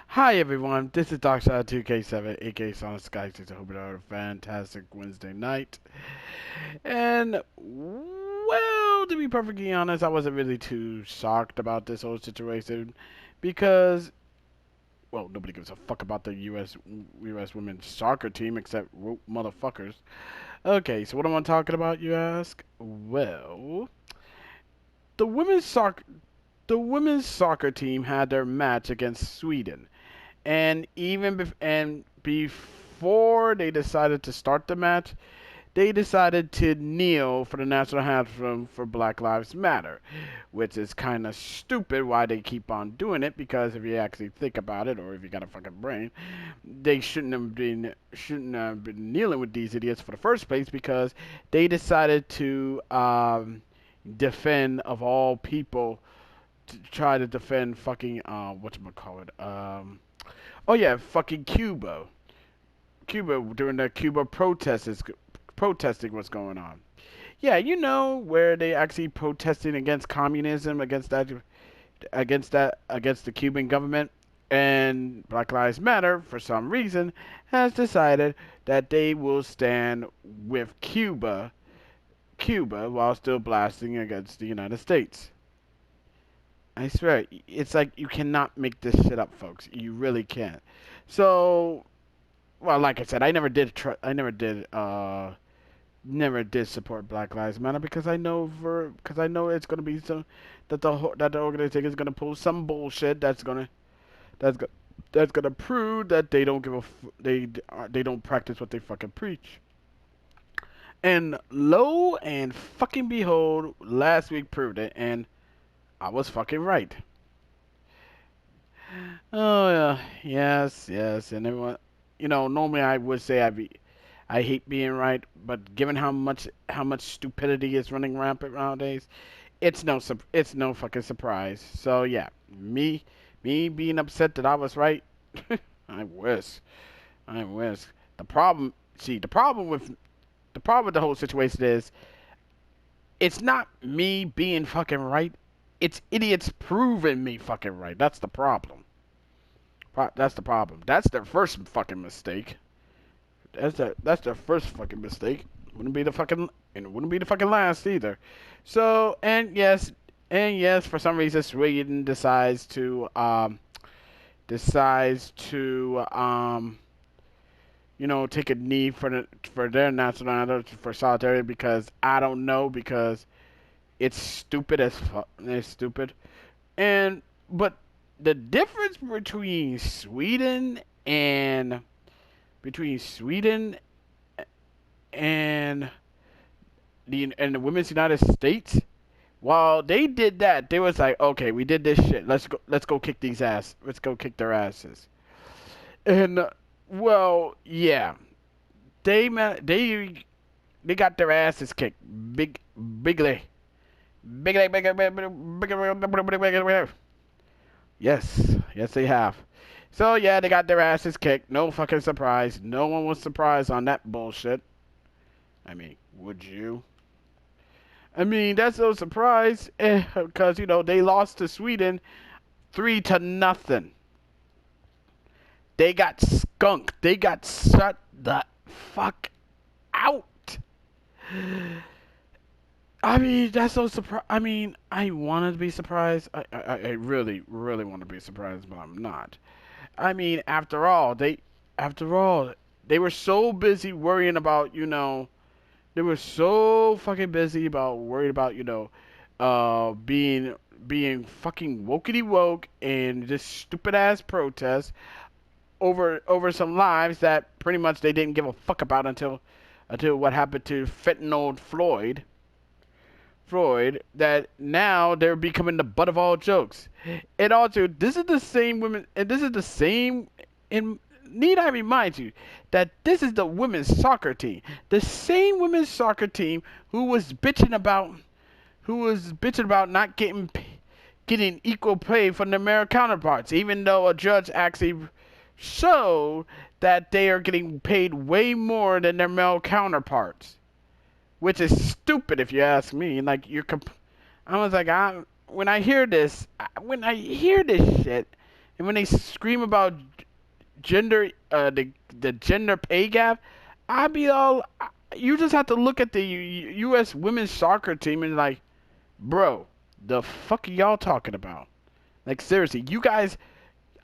Hi everyone, this is Dr. 2K7, aka Sonic Sky. I hope you had a fantastic Wednesday night. And, well, to be perfectly honest, I wasn't really too shocked about this whole situation because, well, nobody gives a fuck about the US women's soccer team except rope motherfuckers. Okay, so what am I talking about, you ask? Well, the women's soccer the women's soccer team had their match against Sweden. And before they decided to start the match, they decided to kneel for the national anthem for Black Lives Matter, which is kind of stupid why they keep on doing it, because if you actually think about it, or if you got a fucking brain, they shouldn't have been kneeling with these idiots for the first place, because they decided to defend, of all people, to try to defend fucking whatchamacallit, oh yeah, fucking Cuba. Cuba during the Cuba protesting what's going on. Yeah, you know where they actually protesting against communism, against the Cuban government, and Black Lives Matter for some reason has decided that they will stand with Cuba while still blasting against the United States. I swear, it's like you cannot make this shit up, folks. You really can't. So, well, like I said, never did support Black Lives Matter because I know it's gonna be some that the organization is gonna pull some bullshit that's go, that's gonna prove that they don't they don't practice what they fucking preach. And lo and fucking behold, last week proved it, and I was fucking right. Oh yeah, yes, and everyone, normally I would say I hate being right, but given how much stupidity is running rampant nowadays, it's no fucking surprise. So yeah, me being upset that I was right, I wish, I wish. The problem, see, the problem with the whole situation is it's not me being fucking right. It's idiots proving me fucking right. That's the problem. That's the problem. That's their first fucking mistake. That's their first fucking mistake. Wouldn't be the fucking and it wouldn't be the fucking last either. So and yes, for some reason Sweden decides to take a knee for their national anthem for solidarity, because I don't know, because it's stupid as fuck. It's stupid. And but the difference and between Sweden and the women's United States. While they did that, they was like, okay, we did this shit. Let's go kick these ass. Let's go kick their asses. And well, yeah, they got their asses kicked, bigly, bigly, bigly. Yes, they have. So yeah, they got their asses kicked. No fucking surprise. No one was surprised on that bullshit. I mean, would you? I mean, that's no surprise, because they lost to Sweden 3-0. They got skunked. They got shut the fuck out. I mean, that's so surprise. I mean, I wanted to be surprised. I really, really want to be surprised, but I'm not. I mean, after all, they were so busy worrying about, they were so fucking busy about worried about, being fucking wokety woke and just stupid ass protests over some lives that pretty much they didn't give a fuck about until what happened to fentanyl Floyd, that now they're becoming the butt of all jokes. And also, this is the same women, and this is the same. And need I remind you that this is the women's soccer team, the same women's soccer team who was bitching about not getting equal pay from their male counterparts, even though a judge actually showed that they are getting paid way more than their male counterparts, which is stupid if you ask me. Like I was like, when I hear this shit, and when they scream about gender, the gender pay gap, I'd be all. You just have to look at the U.S. women's soccer team and like, bro, the fuck are y'all talking about? Like seriously, you guys.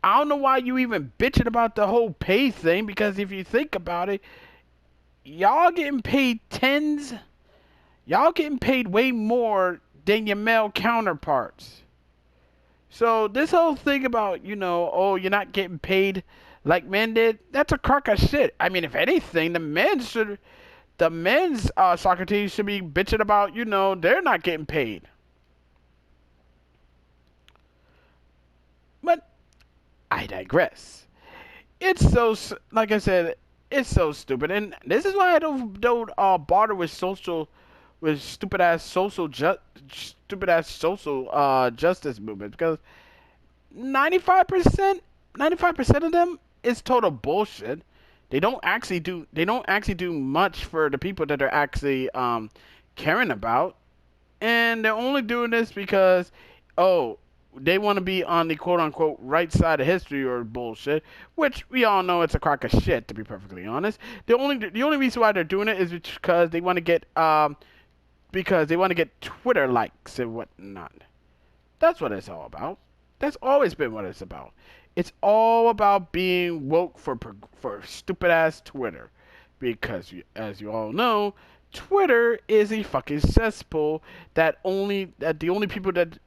I don't know why you even bitching about the whole pay thing because if you think about it, y'all getting paid tens. Y'all getting paid way more than your male counterparts. So this whole thing about, oh, you're not getting paid like men did, that's a crock of shit. I mean, if anything, the men's soccer team should be bitching about, they're not getting paid. But I digress. It's so, like I said, it's so stupid, and this is why I don't bother with stupid ass social justice movements because 95%, 95% of them is total bullshit. They don't actually do much for the people that they're actually caring about, and they're only doing this because oh they want to be on the quote unquote right side of history or bullshit, which we all know it's a crock of shit to be perfectly honest. The only reason why they're doing it is because they want to get Twitter likes and whatnot. That's what it's all about. That's always been what it's about. It's all about being woke for stupid ass Twitter, because as you all know, Twitter is a fucking cesspool that the only people that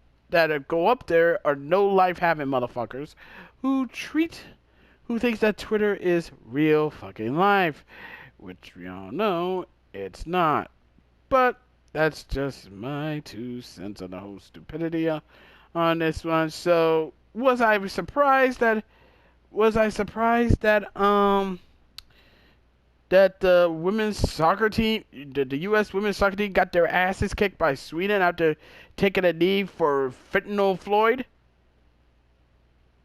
go up there are no life having motherfuckers who thinks that Twitter is real fucking life, which we all know it's not. But that's just my 2 cents on the whole stupidity on this one. So was I surprised that that the women's soccer team, the U.S. women's soccer team, got their asses kicked by Sweden after taking a knee for fentanyl Floyd?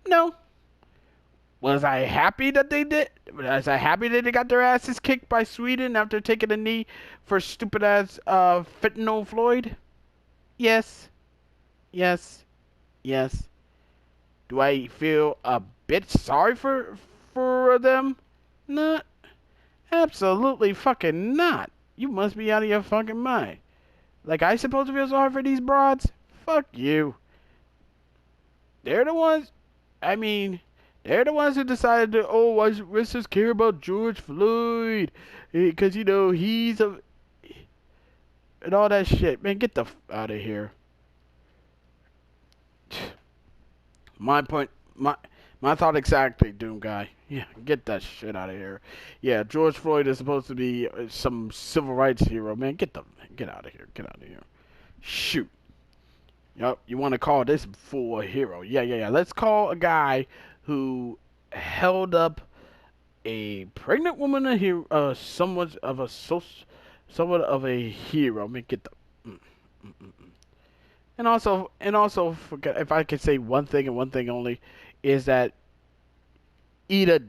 No. Was I happy that they did? Was I happy that they got their asses kicked by Sweden after taking a knee for stupid ass fentanyl Floyd? Yes. Yes. Yes. Do I feel a bit sorry for them? Not. Absolutely fucking not. You must be out of your fucking mind. Like I supposed to feel sorry for these broads? Fuck you. They're the ones. I mean, they're the ones who decided to. Oh, let's just care about George Floyd, because he's a and all that shit. Man, get the out of here. My point. My thought exactly, Doom Guy. Yeah, get that shit out of here. Yeah, George Floyd is supposed to be some civil rights hero, man. Get out of here. Get out of here. Shoot. Yup, you want to call this fool a hero? Yeah. Let's call a guy who held up a pregnant woman a hero, somewhat of a hero. Man, get the. Mm, mm, mm, mm. And also, forget if I could say one thing and one thing only, is that Ida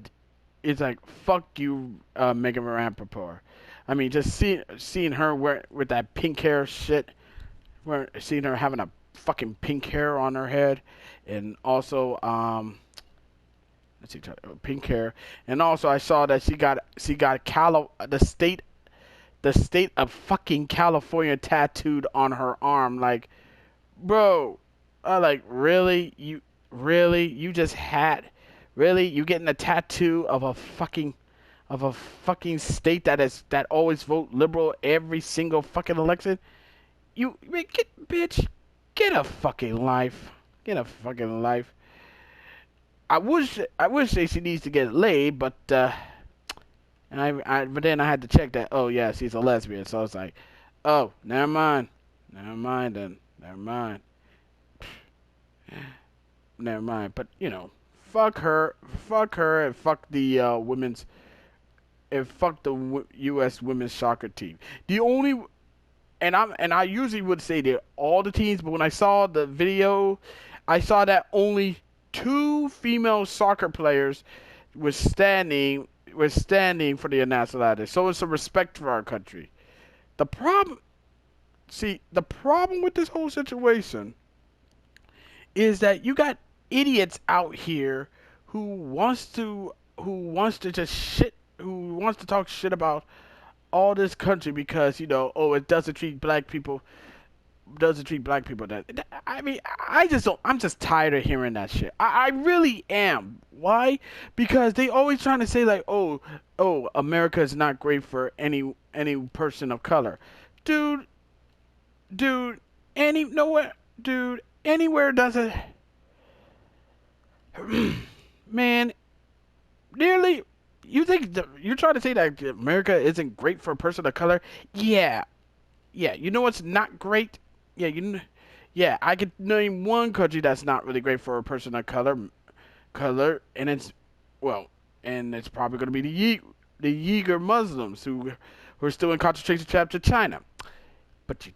is like fuck you, Megan Rappaport. I mean, just seeing her with that pink hair shit, seeing her having a fucking pink hair on her head, and also let's see, pink hair, and also I saw that she got the state of fucking California tattooed on her arm, like. Bro, like you just had you getting a tattoo of a fucking state that always vote liberal every single fucking election. You man, get a fucking life. Get a fucking life. I wish say she needs to get laid, but but then I had to check that. Oh yeah, she's a lesbian, so I was like, oh, never mind. Never mind then. Never mind. Never mind. But fuck her, and fuck the U.S. women's soccer team. The only I usually would say that all the teams, but when I saw the video, I saw that only 2 female soccer players were standing for the national anthem. So it's a respect for our country. The problem with this whole situation is that you got idiots out here who wants to just shit who wants to talk shit about all this country because oh, it doesn't treat black people I mean, I just don't. I'm just tired of hearing that shit. I really am. Why? Because they always trying to say like, oh, America is not great for any person of color, dude, dude, nowhere, dude, anywhere doesn't. Man, nearly. You're trying to say that America isn't great for a person of color? Yeah, yeah. You know what's not great? Yeah, yeah. I could name one country that's not really great for a person of color, and well, it's probably going to be the Uyghur Muslims who are still in concentration camps in China. But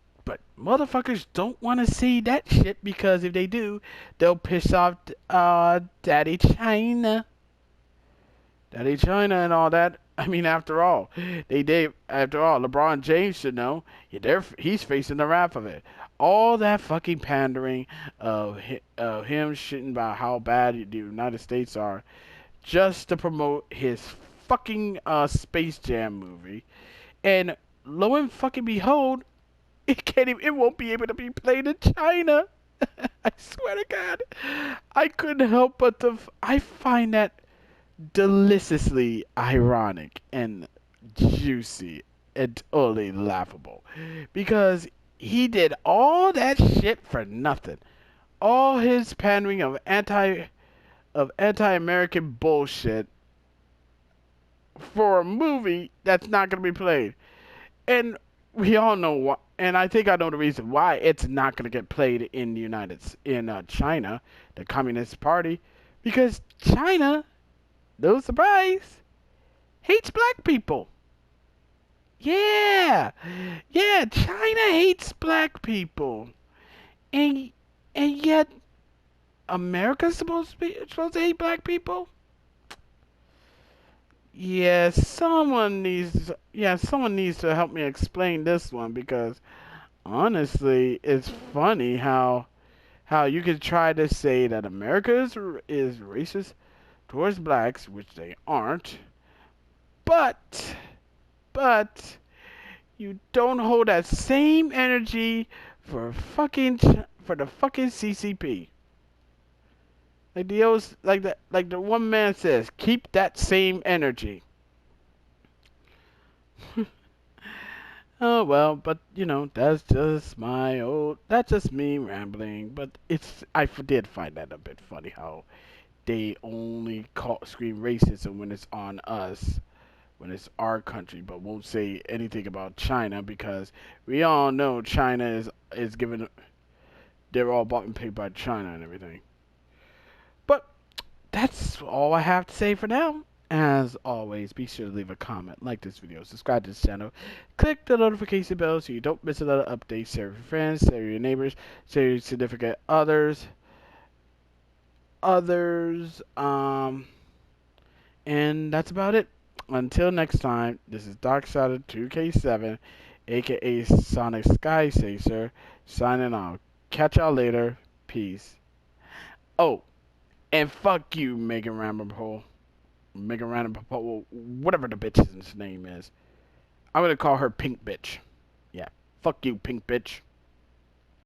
motherfuckers don't want to see that shit because if they do, they'll piss off Daddy China. Daddy China and all that. I mean, after all, After all, LeBron James should know. He's facing the wrath of it. All that fucking pandering of him shitting about how bad the United States are, just to promote his fucking Space Jam movie, and lo and fucking behold, it won't be able to be played in China. I swear to God, I couldn't help but I find that deliciously ironic and juicy and totally laughable because he did all that shit for nothing. All his pandering of anti-American bullshit for a movie that's not going to be played. And we all know what, and I think I know the reason why it's not going to get played in China, the Communist Party, because China, no surprise, hates black people. Yeah, yeah, China hates black people, and yet America's supposed to hate black people. Someone needs to help me explain this one because honestly, it's funny how you could try to say that America is racist towards blacks, which they aren't, but but you don't hold that same energy for the fucking CCP. Like the one man says, keep that same energy. Oh well, but that's just me rambling. But I did find that a bit funny how they only scream racism when it's on us, when it's our country, but won't say anything about China because we all know China is given, they're all bought and paid by China and everything. But that's all I have to say for now. As always, be sure to leave a comment, like this video, subscribe to this channel, click the notification bell so you don't miss another update. Share with your friends, share with your neighbors, share with your significant others, and that's about it. Until next time, this is Darksider 2K7, aka Sonic Sky Chaser, signing off. Catch y'all later. Peace. Oh, and fuck you, Megan Random, whatever the bitch's name is. I'm gonna call her Pink Bitch. Yeah, fuck you, Pink Bitch.